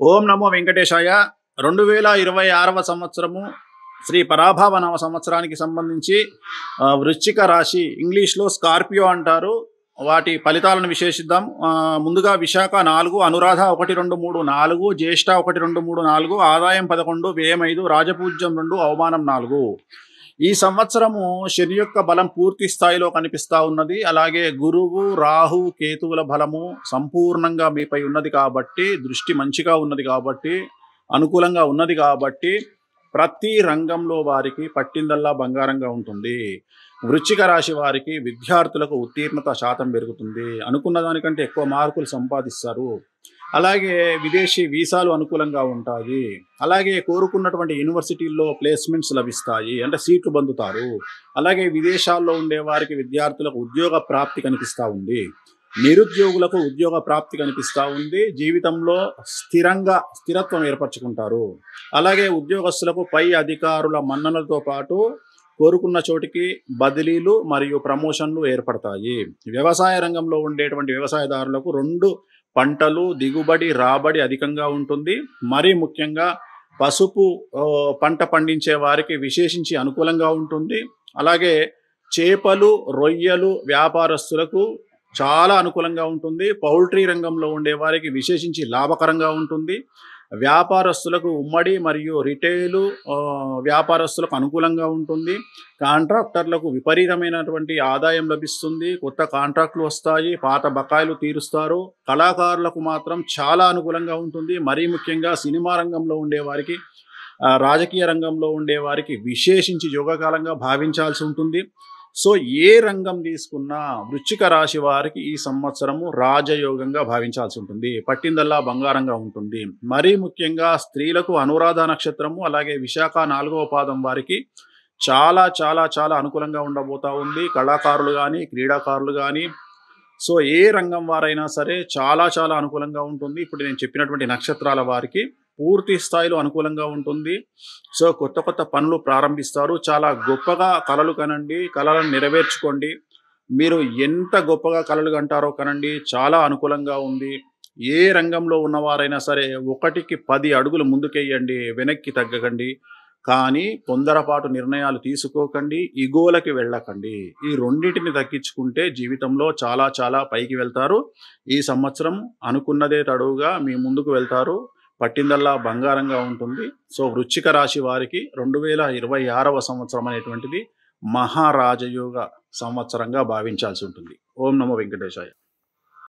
ఓం నమో వెంకటేశాయ. 2026వ సంవత్సరము శ్రీ పరాభవ నవ సంవత్సరానికి సంబంధించి వృశ్చిక రాశి, ఇంగ్లీష్లో స్కార్పియో అంటారు, వాటి ఫలితాలను విశ్లేషిద్దాం. ముందుగా విశాఖ 4, అనురాధ 1, 2, 3, 4, జ్యేష్ఠ 1, 2, 3, 4, ఆదాయం 11, వ్యయం 5, రాజపూజ్యం 2, అవమానం 4. ఈ సంవత్సరము శని యొక్క బలం పూర్తి స్థాయిలో కనిపిస్తూ ఉన్నది. అలాగే గురువు, రాహు, కేతువుల బలము సంపూర్ణంగా మీపై ఉన్నది కాబట్టి, దృష్టి మంచిగా ఉన్నది కాబట్టి, అనుకూలంగా ఉన్నది కాబట్టి ప్రతి రంగంలో వారికి పట్టిందల్లా బంగారంగా ఉంటుంది. వృశ్చిక రాశి వారికి విద్యార్థులకు ఉత్తీర్ణత శాతం పెరుగుతుంది. అనుకున్న దానికంటే ఎక్కువ మార్కులు సంపాదిస్తారు. అలాగే విదేశీ వీసాలు అనుకూలంగా ఉంటాయి. అలాగే కోరుకున్నటువంటి యూనివర్సిటీల్లో ప్లేస్మెంట్స్ లభిస్తాయి, అంటే సీట్లు పొందుతారు. అలాగే విదేశాల్లో ఉండే వారికి విద్యార్థులకు ఉద్యోగ ప్రాప్తి కనిపిస్తూ ఉంది. నిరుద్యోగులకు ఉద్యోగ ప్రాప్తి కనిపిస్తూ ఉంది. జీవితంలో స్థిరత్వం ఏర్పరచుకుంటారు. అలాగే ఉద్యోగస్తులకు పై అధికారుల మన్ననలతో పాటు కోరుకున్న చోటికి బదిలీలు మరియు ప్రమోషన్లు ఏర్పడతాయి. వ్యవసాయ రంగంలో ఉండేటువంటి వ్యవసాయదారులకు 2 పంటలు దిగుబడి రాబడి అధికంగా ఉంటుంది. మరీ ముఖ్యంగా పసుపు పంట పండించే వారికి విశేషించి అనుకూలంగా ఉంటుంది. అలాగే చేపలు, రొయ్యలు వ్యాపారస్తులకు చాలా అనుకూలంగా ఉంటుంది. పౌల్ట్రీ రంగంలో ఉండే వారికి విశేషించి లాభకరంగా ఉంటుంది. వ్యాపారస్తులకు ఉమ్మడి మరియు రిటైలు వ్యాపారస్తులకు అనుకూలంగా ఉంటుంది. కాంట్రాక్టర్లకు విపరీతమైనటువంటి ఆదాయం లభిస్తుంది. కొత్త కాంట్రాక్టులు వస్తాయి, పాత బకాయిలు తీరుస్తారు. కళాకారులకు మాత్రం చాలా అనుకూలంగా ఉంటుంది. మరీ ముఖ్యంగా సినిమా రంగంలో ఉండేవారికి, రాజకీయ రంగంలో ఉండేవారికి విశేషించి యోగకాలంగా భావించాల్సి ఉంటుంది. సో ఏ రంగం తీసుకున్నా వృశ్చిక రాశి వారికి ఈ సంవత్సరము రాజయోగంగా భావించాల్సి ఉంటుంది. పట్టిందల్లా బంగారంగా ఉంటుంది. మరీ ముఖ్యంగా స్త్రీలకు అనురాధ నక్షత్రము, అలాగే విశాఖ 4వ పాదం వారికి చాలా చాలా చాలా అనుకూలంగా ఉండబోతా ఉంది. కళాకారులు కానీ, క్రీడాకారులు కానీ, సో ఏ రంగం వారైనా సరే చాలా చాలా అనుకూలంగా ఉంటుంది. ఇప్పుడు నేను చెప్పినటువంటి నక్షత్రాల వారికి పూర్తి స్థాయిలో అనుకూలంగా ఉంటుంది. సో కొత్త కొత్త పనులు ప్రారంభిస్తారు. చాలా గొప్పగా కలలు కనండి, కలలను నెరవేర్చుకోండి. మీరు ఎంత గొప్పగా కలలు కంటారో కనండి, చాలా అనుకూలంగా ఉంది. ఏ రంగంలో ఉన్నవారైనా సరే 1కి 10 అడుగులు ముందుకెయ్యండి, వెనక్కి తగ్గకండి. కానీ తొందరపాటు నిర్ణయాలు తీసుకోకండి, ఇగోలకి వెళ్ళకండి. ఈ రెండింటిని తగ్గించుకుంటే జీవితంలో చాలా చాలా పైకి వెళ్తారు. ఈ సంవత్సరం అనుకున్నదే తడువుగా మీ ముందుకు వెళ్తారు. పట్టిందల్లా బంగారంగా ఉంటుంది. సో వృశ్చిక రాశి వారికి 2026వ సంవత్సరం అనేటువంటిది మహారాజయోగ సంవత్సరంగా భావించాల్సి ఉంటుంది. ఓం నమో వెంకటేశాయ.